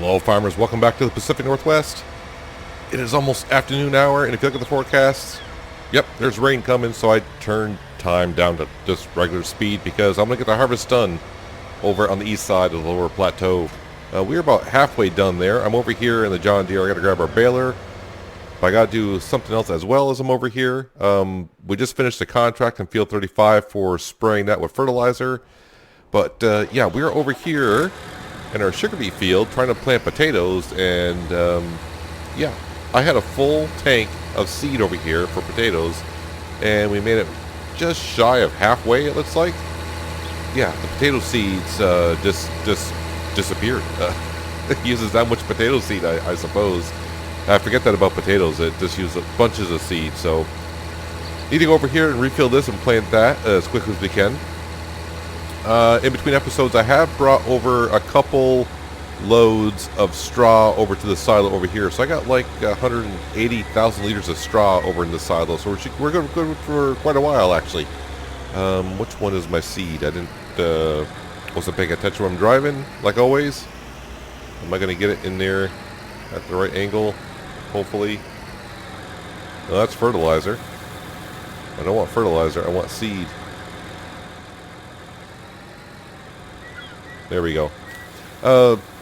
Hello farmers, welcome back to the Pacific Northwest. It is almost afternoon hour, and if you look at the forecast, yep, there's rain coming, so I turned time down to just regular speed because I'm going to get the harvest done over on the east side of the lower plateau. We're about halfway done there. I'm over here in the John Deere. I got to grab our baler, but I got to do something else as well as I'm over here. We just finished a contract in Field 35 for spraying that with fertilizer, but yeah, we're over here in our sugar beet field trying to plant potatoes, and yeah, I had a full tank of seed over here for potatoes, and we made it just shy of halfway, it looks like. Yeah, the potato seeds just disappeared. It uses that much potato seed, I suppose. I forget that about potatoes. It just uses bunches of seed, so need to go over here and refill this and plant that as quickly as we can. In between episodes, I have brought over a couple loads of straw over to the silo over here. So I got like 180,000 liters of straw over in the silo. So we're good for quite a while, actually. Which one is my seed? I wasn't paying attention when I'm driving, like always. Am I going to get it in there at the right angle? Hopefully. No, that's fertilizer. I don't want fertilizer. I want seed. There we go.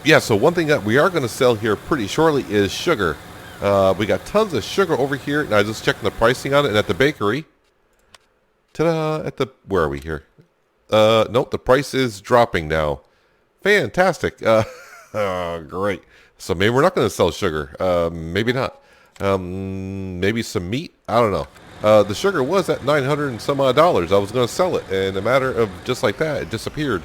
Yeah, so one thing that we are going to sell here pretty shortly is sugar. We got tons of sugar over here, and I was just checking the pricing on it, and at the bakery. Ta-da! Where are we here? Nope, the price is dropping now. Fantastic. Great. So maybe we're not going to sell sugar. Maybe not. Maybe some meat? I don't know. The sugar was at $900 and some odd dollars. I was going to sell it, and a matter of just like that, it disappeared.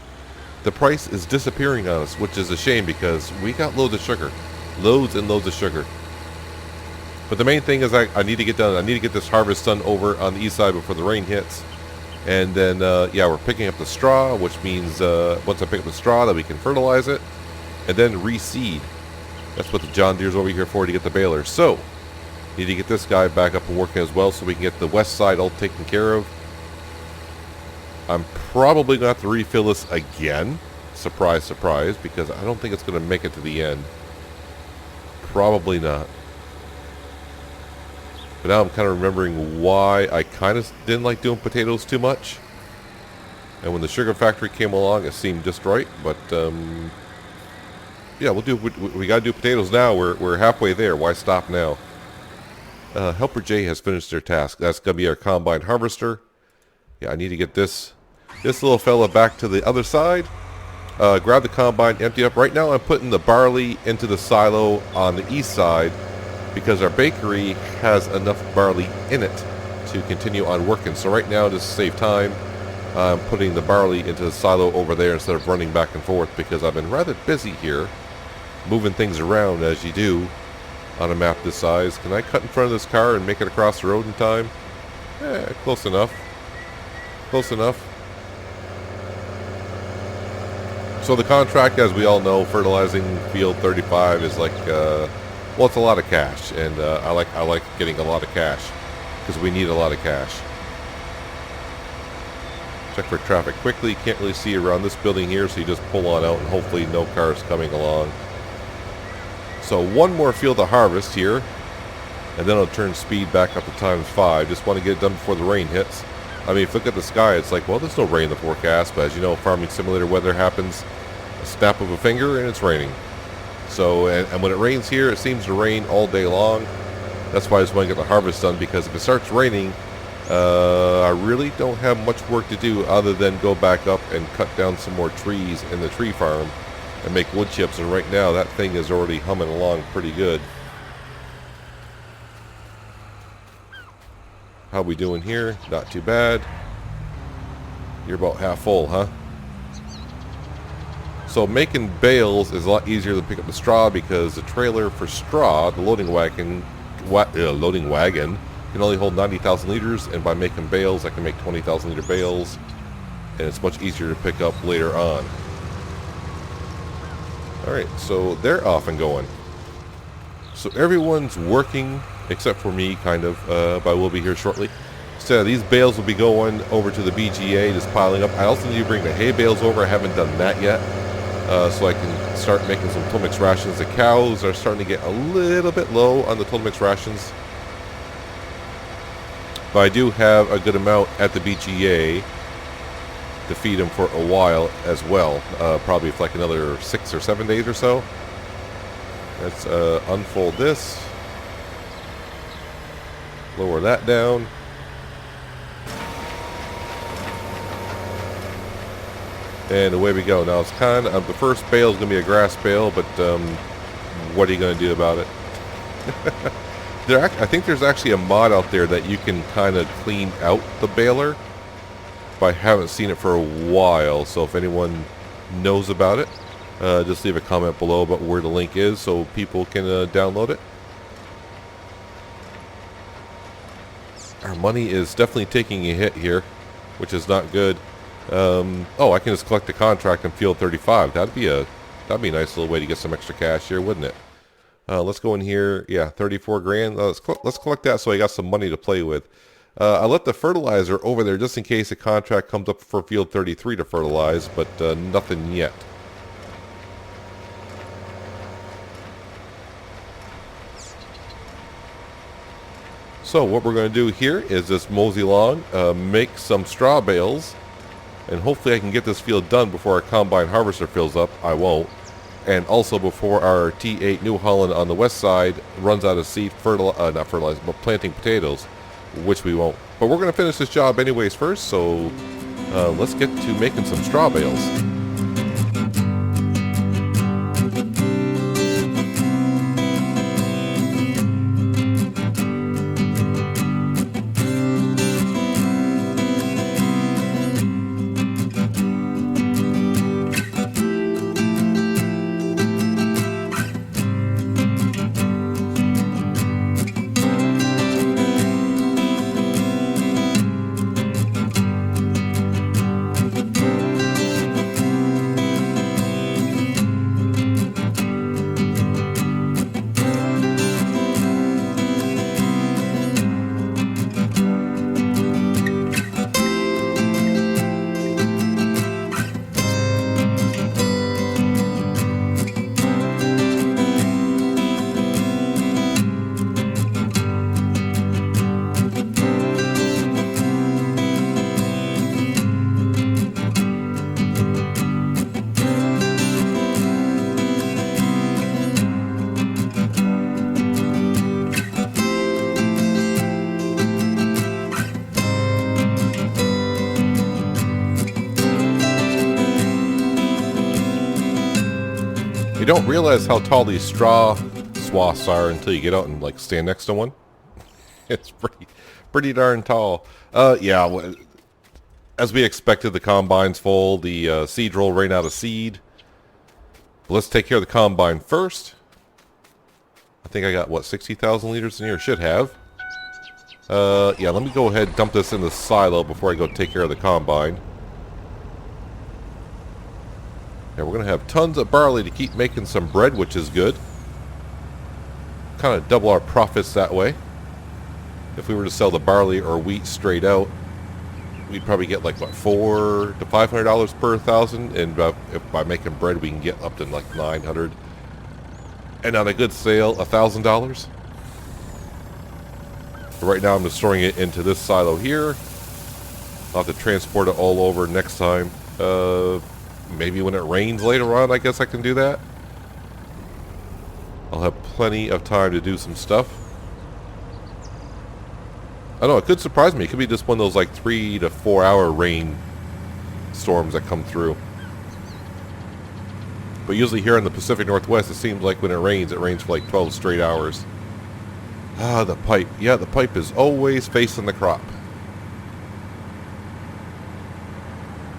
The price is disappearing on us, which is a shame because we got loads of sugar. Loads and loads of sugar. But the main thing is I need to get done. I need to get this harvest done over on the east side before the rain hits. And then, yeah, we're picking up the straw, which means once I pick up the straw, that we can fertilize it. And then reseed. That's what the John Deere's over here for, to get the baler. So, need to get this guy back up and working as well so we can get the west side all taken care of. I'm probably going to have to refill this again. Surprise, surprise, because I don't think it's going to make it to the end. Probably not. But now I'm kind of remembering why I kind of didn't like doing potatoes too much. And when the sugar factory came along, it seemed just right. But, yeah, we got to do potatoes now. We're halfway there. Why stop now? Helper J has finished their task. That's going to be our combine harvester. Yeah, I need to get this little fella back to the other side. Grab the combine, empty up. Right now I'm putting the barley into the silo on the east side because our bakery has enough barley in it to continue on working. So right now, just to save time, I'm putting the barley into the silo over there instead of running back and forth because I've been rather busy here moving things around as you do on a map this size. Can I cut in front of this car and make it across the road in time? Close enough. Close enough. So the contract, as we all know, fertilizing Field 35 is like, well, it's a lot of cash, and I like getting a lot of cash because we need a lot of cash. Check for traffic quickly. Can't really see around this building here, so you just pull on out, and hopefully no cars coming along. So one more field to harvest here, and then I'll turn speed back up to ×5. Just want to get it done before the rain hits. I mean, if you look at the sky, it's like, well, there's no rain in the forecast, but as you know, farming simulator weather happens a snap of a finger and it's raining. So, and when it rains here, it seems to rain all day long. That's why I just want to get the harvest done, because if it starts raining, I really don't have much work to do other than go back up and cut down some more trees in the tree farm and make wood chips. And right now, that thing is already humming along pretty good. How we doing here? Not too bad. You're about half full, huh? So making bales is a lot easier than pick up the straw because the trailer for straw, the loading wagon, can only hold 90,000 liters, and by making bales, I can make 20,000 liter bales, and it's much easier to pick up later on. All right, so they're off and going. So everyone's working except for me, kind of, but I will be here shortly. So these bales will be going over to the BGA, just piling up. I also need to bring the hay bales over. I haven't done that yet. so I can start making some Total Mix rations. The cows are starting to get a little bit low on the Total Mix rations, but I do have a good amount at the BGA to feed them for a while as well, probably for like another 6 or 7 days or so. Let's unfold this, lower that down. And away we go. Now it's kind of, the first bale is going to be a grass bale, but what are you going to do about it? I think there's actually a mod out there that you can kind of clean out the baler, but I haven't seen it for a while. So if anyone knows about it, just leave a comment below about where the link is so people can download it. Our money is definitely taking a hit here, which is not good. Oh, I can just collect the contract in Field 35. That'd be a nice little way to get some extra cash here, wouldn't it? Let's go in here. Yeah, 34 grand. Let's collect that so I got some money to play with. I left the fertilizer over there just in case a contract comes up for Field 33 to fertilize, but nothing yet. So what we're going to do here is just mosey along, make some straw bales, and hopefully I can get this field done before our combine harvester fills up. I won't. And also before our T8 New Holland on the west side runs out of seed, not fertilizer, but planting potatoes, which we won't. But we're going to finish this job anyways first, so let's get to making some straw bales. You don't realize how tall these straw swaths are until you get out and like stand next to one. It's pretty darn tall. Yeah, as we expected, the combine's full. The seed roll ran out of seed. But let's take care of the combine first. I think I got, what, 60,000 liters in here? Should have. Yeah, let me go ahead and dump this in the silo before I go take care of the combine. And we're going to have tons of barley to keep making some bread, which is good. Kind of double our profits that way. If we were to sell the barley or wheat straight out, we'd probably get like, what, $400 to $500 per thousand. And if by making bread, we can get up to like $900. And on a good sale, $1,000. Right now, I'm just storing it into this silo here. I'll have to transport it all over next time. Maybe when it rains later on, I guess I can do that. I'll have plenty of time to do some stuff. I don't know, it could surprise me. It could be just one of those like 3 to 4 hour rain storms that come through. But usually here in the Pacific Northwest, it seems like when it rains for like 12 straight hours. Ah, the pipe. Yeah, the pipe is always facing the crop.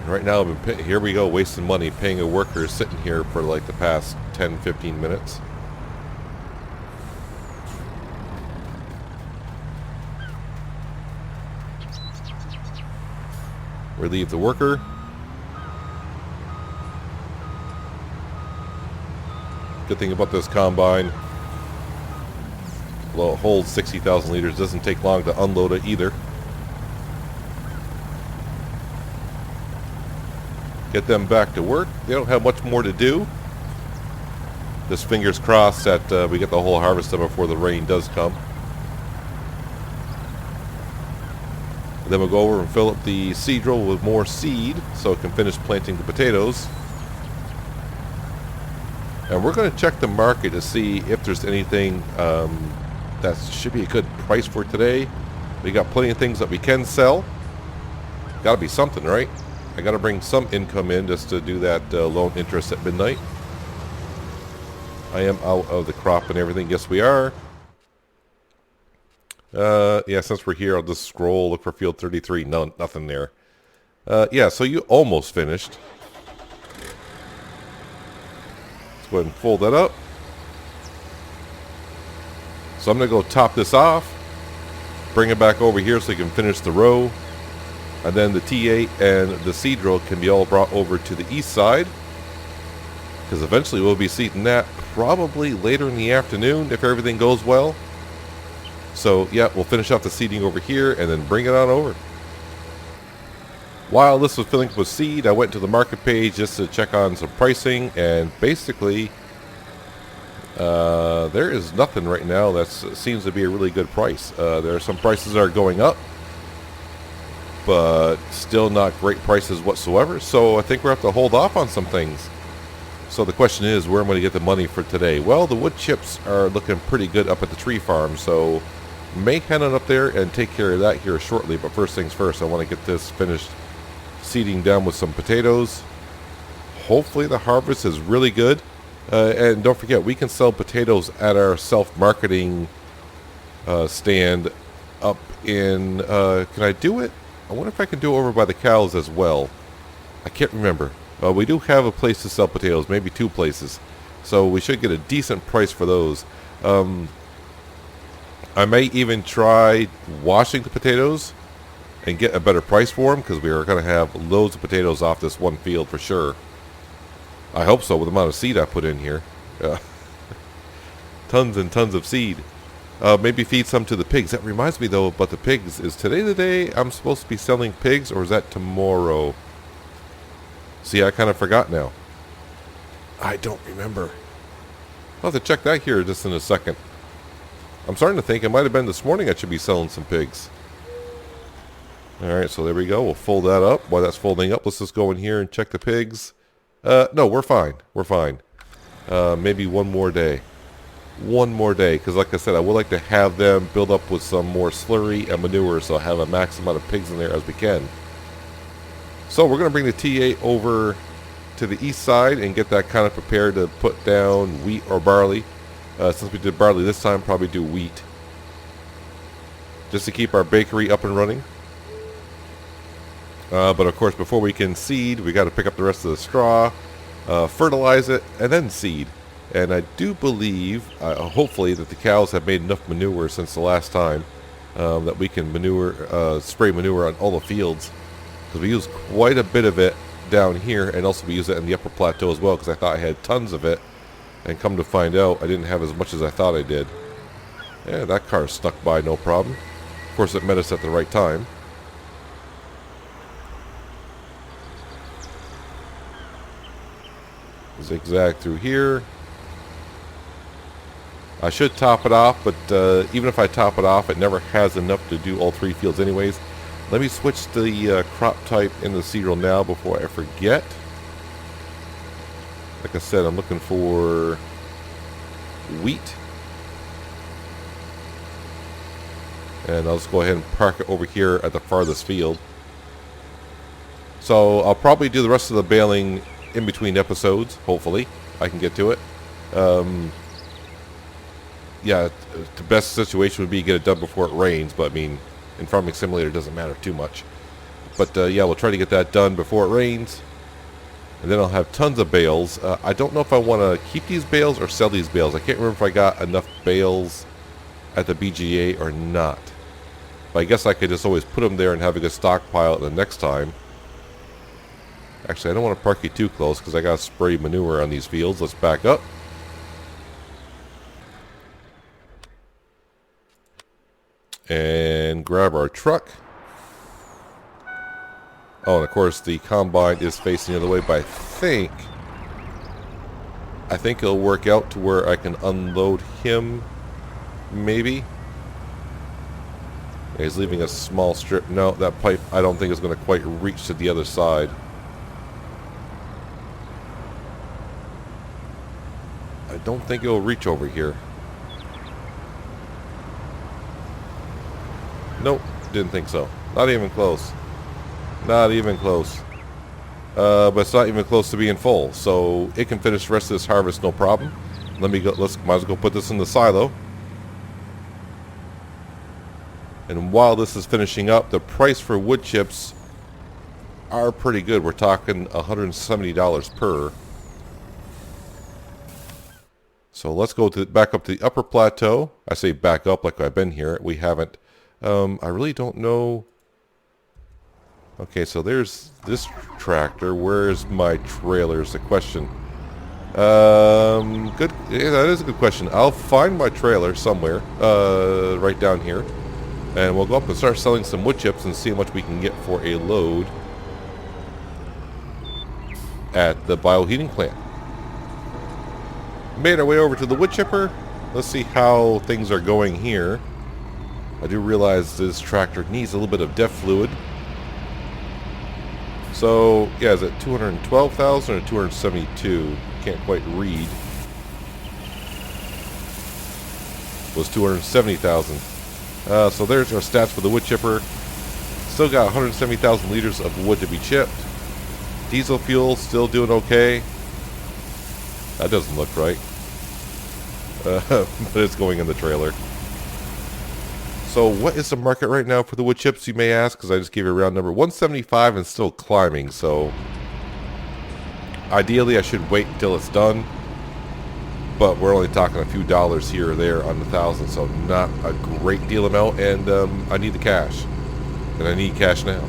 Right now, here we go, wasting money, paying a worker sitting here for like the past 10-15 minutes. Relieve the worker. Good thing about this combine, although it holds 60,000 liters, doesn't take long to unload it either. get them back to work. They don't have much more to do. Just fingers crossed that we get the whole harvest done before the rain does come. And then we'll go over and fill up the seed drill with more seed so it can finish planting the potatoes. And we're going to check the market to see if there's anything that should be a good price for today. We got plenty of things that we can sell. Got to be something, right? I got to bring some income in just to do that loan interest at midnight. I am out of the crop and everything. Yes, we are. Yeah, since we're here, I'll just scroll, look for field 33. No, nothing there. Yeah, so you almost finished. Let's go ahead and fold that up. So I'm going to go top this off, bring it back over here so you can finish the row. And then the T8 and the seed drill can be all brought over to the east side. Because eventually we'll be seeding that probably later in the afternoon if everything goes well. So yeah, we'll finish off the seeding over here and then bring it on over. While this was filling up with seed, I went to the market page just to check on some pricing, and basically there is nothing right now that seems to be a really good price. There are some prices that are going up, but still not great prices whatsoever. So I think we're going to have to hold off on some things. So the question is, where am I going to get the money for today? Well, the wood chips are looking pretty good up at the tree farm, so may head on up there and take care of that here shortly. But first things first, I want to get this finished seeding down with some potatoes. Hopefully the harvest is really good. And don't forget, we can sell potatoes at our self-marketing stand up in... can I do it? I wonder if I can do it over by the cows as well. I can't remember. We do have a place to sell potatoes, maybe two places. So we should get a decent price for those. I may even try washing the potatoes and get a better price for them, because we are going to have loads of potatoes off this one field for sure. I hope so, with the amount of seed I put in here. Tons and tons of seed. Maybe feed some to the pigs. That reminds me though about the pigs. Is today the day I'm supposed to be selling pigs, or is that tomorrow? See, I kind of forgot now. I don't remember. I'll have to check that here just in a second. I'm starting to think it might have been this morning I should be selling some pigs. Alright, so there we go. We'll fold that up. While that's folding up, let's just go in here and check the pigs. No, we're fine. We're fine. Maybe one more day. One more day, because like I said, I would like to have them build up with some more slurry and manure, so I have a max amount of pigs in there as we can. So we're going to bring the T8 over to the east side and get that kind of prepared to put down wheat or barley. Since we did barley this time, probably do wheat, just to keep our bakery up and running. But of course, before we can seed, we got to pick up the rest of the straw, fertilize it, and then seed. And I do believe, hopefully, that the cows have made enough manure since the last time that we can spray manure on all the fields. Because we use quite a bit of it down here, and also we use it in the upper plateau as well, because I thought I had tons of it. And come to find out, I didn't have as much as I thought I did. Yeah, that car snuck by no problem. Of course, it met us at the right time. Zigzag through here. I should top it off, but even if I top it off, it never has enough to do all three fields anyways. Let me switch the crop type in the seed drill now before I forget. Like I said, I'm looking for wheat. And I'll just go ahead and park it over here at the farthest field. So I'll probably do the rest of the baling in between episodes, hopefully. I can get to it. Yeah, the best situation would be get it done before it rains, but I mean, in Farming Simulator it doesn't matter too much. But yeah, we'll try to get that done before it rains. And then I'll have tons of bales. I don't know if I want to keep these bales or sell these bales. I can't remember if I got enough bales at the BGA or not. But I guess I could just always put them there and have a good stockpile the next time. Actually, I don't want to park you too close because I got to spray manure on these fields. Let's back up. And grab our truck. Oh, and of course the combine is facing the other way, but I think it'll work out to where I can unload him, maybe. He's leaving a small strip. No, that pipe I don't think is going to quite reach to the other side. I don't think it'll reach over here. Nope, didn't think so. Not even close. Not even close. But it's not even close to being full, so it can finish the rest of this harvest no problem. Let me go. Might as well go put this in the silo. And while this is finishing up, the price for wood chips are pretty good. We're talking $170 per. So let's go back up to the upper plateau. I say back up like I've been here. We haven't. I really don't know. Okay, so there's this tractor. Where's my trailer is the question. Good. Yeah, that is a good question. I'll find my trailer somewhere, right down here. And we'll go up and start selling some wood chips and see how much we can get for a load at the bioheating plant. Made our way over to the wood chipper. Let's see how things are going here. I do realize this tractor needs a little bit of DEF fluid. So, yeah, is it 212,000 or 272? Can't quite read. It was 270,000. So there's our stats for the wood chipper. Still got 170,000 liters of wood to be chipped. Diesel fuel still doing okay. That doesn't look right. But it's going in the trailer. So what is the market right now for the wood chips, you may ask? Because I just gave you a round number. 175 and still climbing. So ideally I should wait until it's done. But we're only talking a few dollars here or there on the 1,000. So not a great deal amount. And I need the cash. And I need cash now.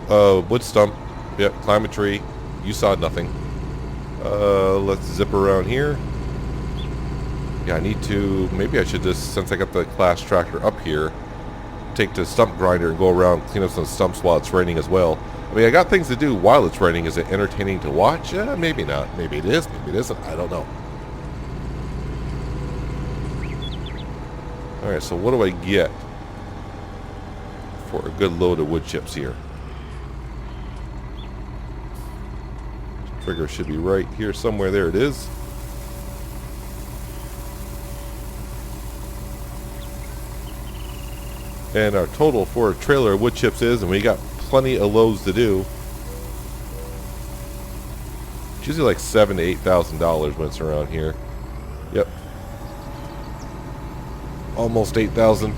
Oh, wood stump. Yep, climb a tree. You saw nothing. Let's zip around here. Yeah, I need to, maybe I should just, since I got the class tractor up here, take the stump grinder and go around, clean up some stumps while it's raining as well. I mean, I got things to do while it's raining. Is it entertaining to watch? Maybe not. Maybe it is. Maybe it isn't. I don't know. Alright, so what do I get for a good load of wood chips here? Trigger should be right here somewhere. There it is. And our total for a trailer of wood chips is, and we got plenty of loads to do. It's usually like $7,000 to $8,000 when it's around here. Yep. Almost 8,000.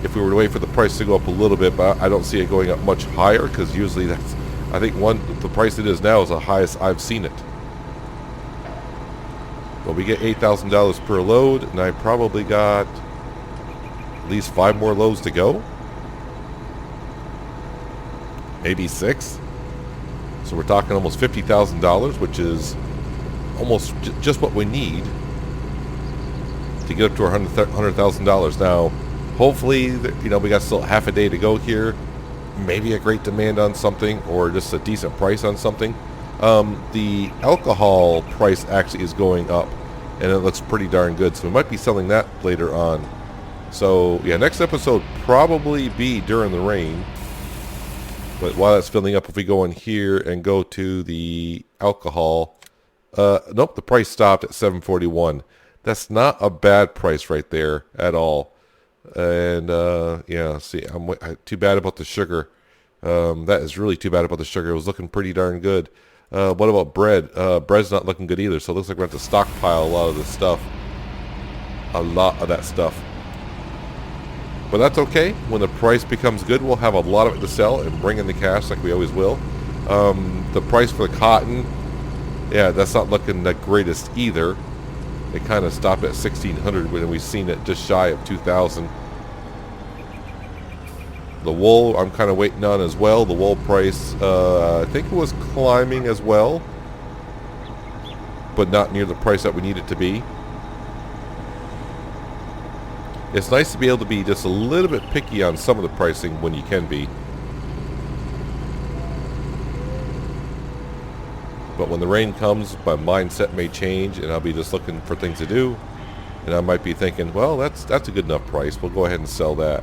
If we were to wait for the price to go up a little bit, but I don't see it going up much higher because usually that's, I think the price it is now is the highest I've seen it. Well, we get $8,000 per load, and I probably got at least 5 more loads to go. Maybe 6. So we're talking almost $50,000, which is almost just what we need to get up to our $100,000. Now, hopefully, you know, we got still half a day to go here. Maybe a great demand on something, or just a decent price on something. The alcohol price actually is going up, and it looks pretty darn good. So we might be selling that later on. So yeah, next episode probably be during the rain. But while that's filling up, if we go in here and go to the alcohol, nope, the price stopped at $7.41. That's not a bad price right there at all. And yeah, see, too bad about the sugar. That is really too bad about the sugar. It was looking pretty darn good. What about bread? Bread's not looking good either. So it looks like we're going to have to stockpile a lot of this stuff. A lot of that stuff. But that's okay. When the price becomes good, we'll have a lot of it to sell and bring in the cash like we always will. The price for the cotton, yeah, that's not looking the greatest either. It kind of stopped at $1,600 when we've seen it just shy of $2,000. The wool, I'm kind of waiting on as well. The wool price, I think it was climbing as well, but not near the price that we need it to be. It's nice to be able to be just a little bit picky on some of the pricing when you can be. But when the rain comes, my mindset may change, and I'll be just looking for things to do. And I might be thinking, well, that's a good enough price. We'll go ahead and sell that.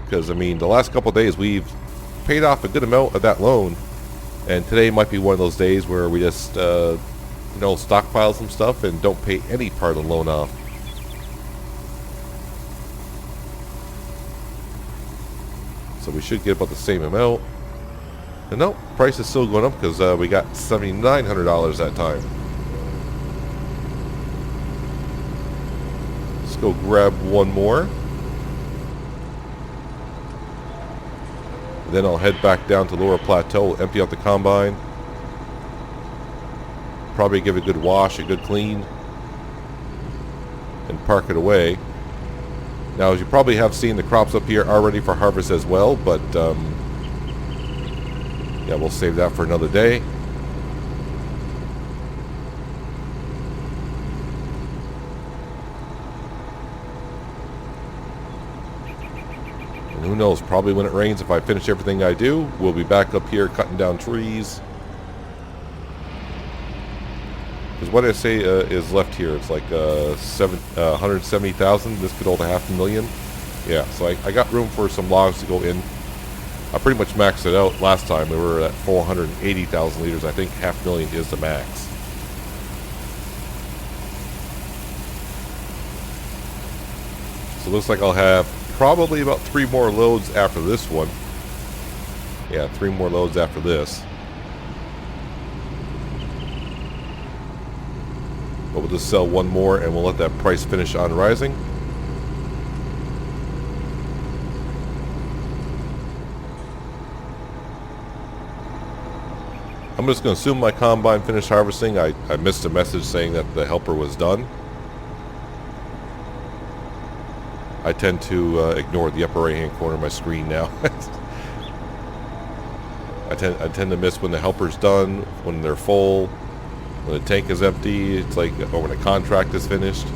Because, I mean, the last couple of days, we've paid off a good amount of that loan. And today might be one of those days where we just, stockpile some stuff and don't pay any part of the loan off. So we should get about the same amount. And nope, price is still going up because we got $7,900 that time. Let's go grab one more. Then I'll head back down to Lower Plateau, empty out the combine. Probably give it a good wash, a good clean. And park it away. Now, as you probably have seen, the crops up here are ready for harvest as well, but yeah, we'll save that for another day. And who knows, probably when it rains, if I finish everything I do, we'll be back up here cutting down trees. Because what I say is left here, it's like 170,000. This could hold $500,000. Yeah, so I got room for some logs to go in. I pretty much maxed it out last time. We were at 480,000 liters. I think $500,000 is the max. So it looks like I'll have probably about 3 more loads after this one. Yeah, 3 more loads after this. But we'll just sell one more and we'll let that price finish on rising. I'm just going to assume my combine finished harvesting. I missed a message saying that the helper was done. I tend to ignore the upper right hand corner of my screen now. I tend to miss when the helper's done, when they're full, when the tank is empty, it's like, or when a contract is finished.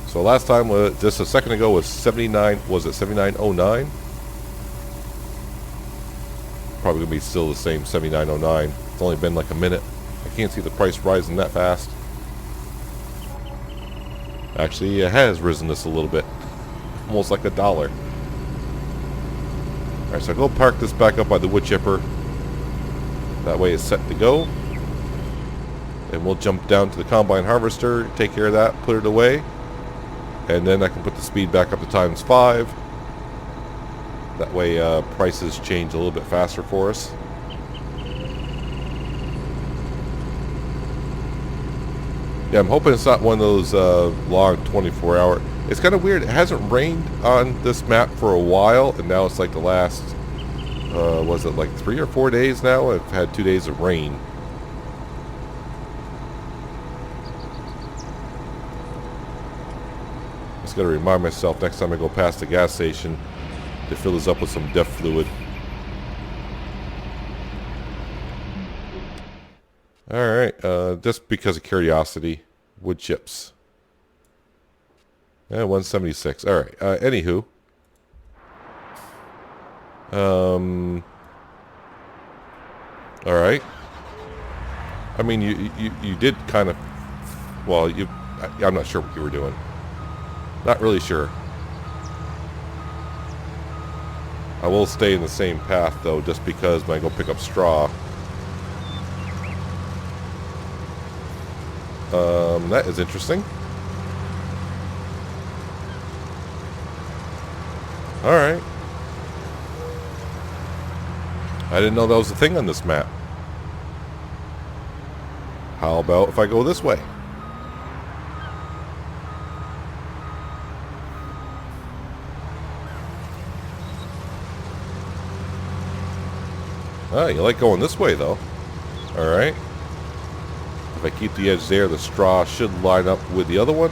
So last time, just a second ago, was 79. Was it 79.09? Probably gonna be still the same 79.09. It's only been like a minute. I can't see the price rising that fast. Actually, it has risen just a little bit, almost like $1. All right, so I'll go park this back up by the wood chipper. That way it's set to go. And we'll jump down to the combine harvester, take care of that, put it away. And then I can put the speed back up to ×5. That way prices change a little bit faster for us. Yeah, I'm hoping it's not one of those long 24-hour. It's kind of weird. It hasn't rained on this map for a while, and now it's like the last, was it like 3 or 4 days now? I've had 2 days of rain. Just got to remind myself next time I go past the gas station to fill this up with some DEF fluid. Alright, just because of curiosity, wood chips. Yeah, 176. Alright, anywho. Alright. I mean, you did kind of, well, I'm not sure what you were doing. Not really sure. I will stay in the same path, though, just because when I go pick up straw. That is interesting. Alright. I didn't know that was a thing on this map. How about if I go this way? Oh, you like going this way, though. Alright. If I keep the edge there, the straw should line up with the other one.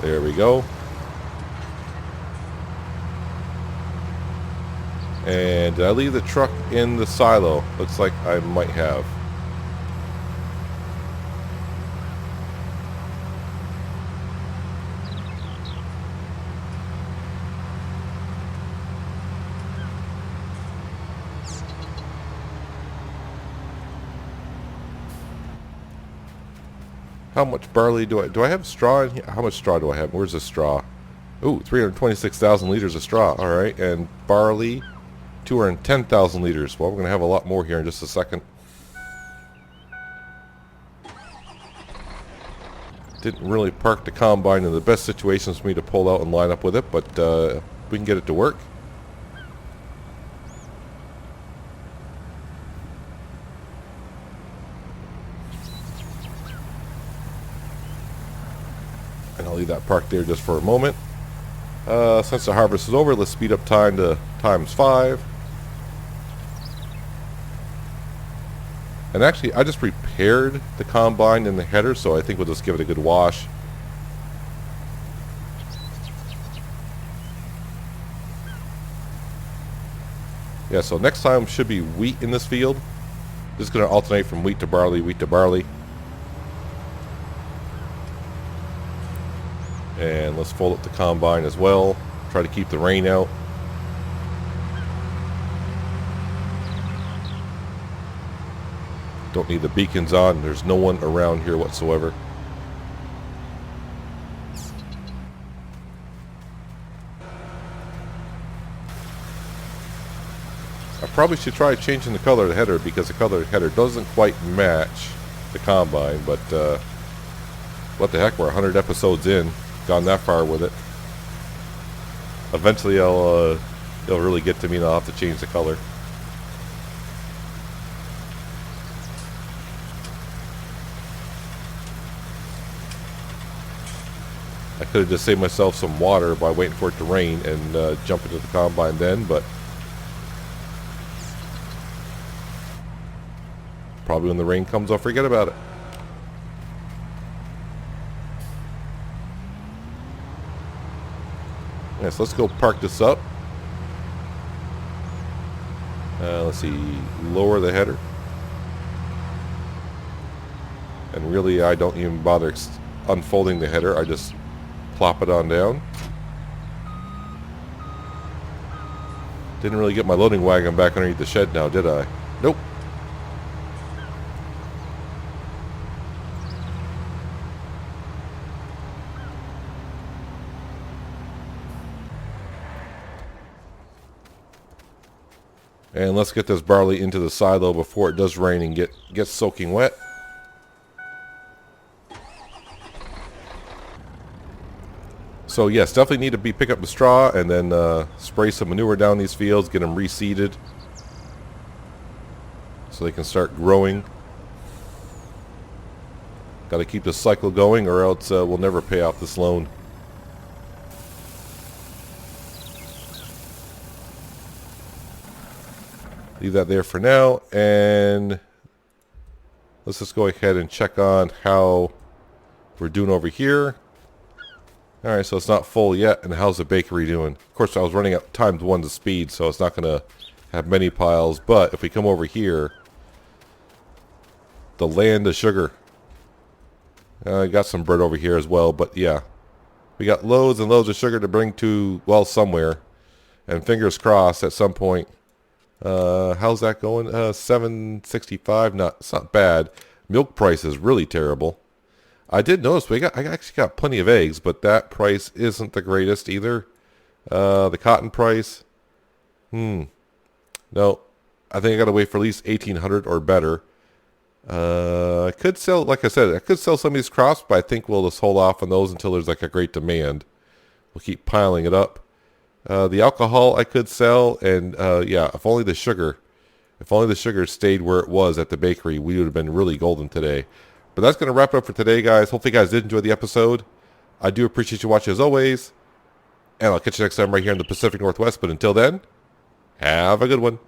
There we go. And did I leave the truck in the silo? Looks like I might have. How much barley do I have straw in here? How much straw do I have? Where's the straw? Ooh, 326,000 liters of straw. All right, and barley, 210,000 liters. Well, we're going to have a lot more here in just a second. Didn't really park the combine in the best situations for me to pull out and line up with it, but we can get it to work. And I'll leave that parked there just for a moment. Since the harvest is over, let's speed up time to ×5. And actually, I just repaired the combine and the header, so I think we'll just give it a good wash. Yeah, so next time should be wheat in this field. Just going to alternate from wheat to barley, wheat to barley. And let's fold up the combine as well. Try to keep the rain out. Don't need the beacons on. There's no one around here whatsoever. I probably should try changing the color of the header, because the color of the header doesn't quite match the combine, but what the heck, we're 100 episodes in. Gone that far with it. Eventually it'll really get to me and I'll have to change the color. I could have just saved myself some water by waiting for it to rain and jump into the combine then, but probably when the rain comes I'll forget about it. Yes, let's go park this up. Let's see, lower the header. And really I don't even bother unfolding the header, I just plop it on down. Didn't really get my loading wagon back underneath the shed now, did I? Nope. And let's get this barley into the silo before it does rain and get soaking wet. So yes, definitely need to pick up the straw and then spray some manure down these fields, get them reseeded so they can start growing. Got to keep this cycle going or else we'll never pay off this loan. Leave that there for now, and let's just go ahead and check on how we're doing over here. Alright, so it's not full yet, and how's the bakery doing? Of course, I was running at ×1 the speed, so it's not going to have many piles, but if we come over here, the land of sugar. I got some bread over here as well, but yeah. We got loads and loads of sugar to bring to, well, somewhere. And fingers crossed at some point. How's that going? $7.65. It's not bad. Milk price is really terrible. I did notice I actually got plenty of eggs, but that price isn't the greatest either. The cotton price. No, I think I gotta wait for at least 1,800 or better. I could sell, like I said, I could sell some of these crops, but I think we'll just hold off on those until there's like a great demand. We'll keep piling it up. The alcohol I could sell, and yeah, if only the sugar stayed where it was at the bakery, we would have been really golden today. But that's going to wrap it up for today, guys. Hopefully you guys did enjoy the episode. I do appreciate you watching as always, and I'll catch you next time right here in the Pacific Northwest. But until then, have a good one.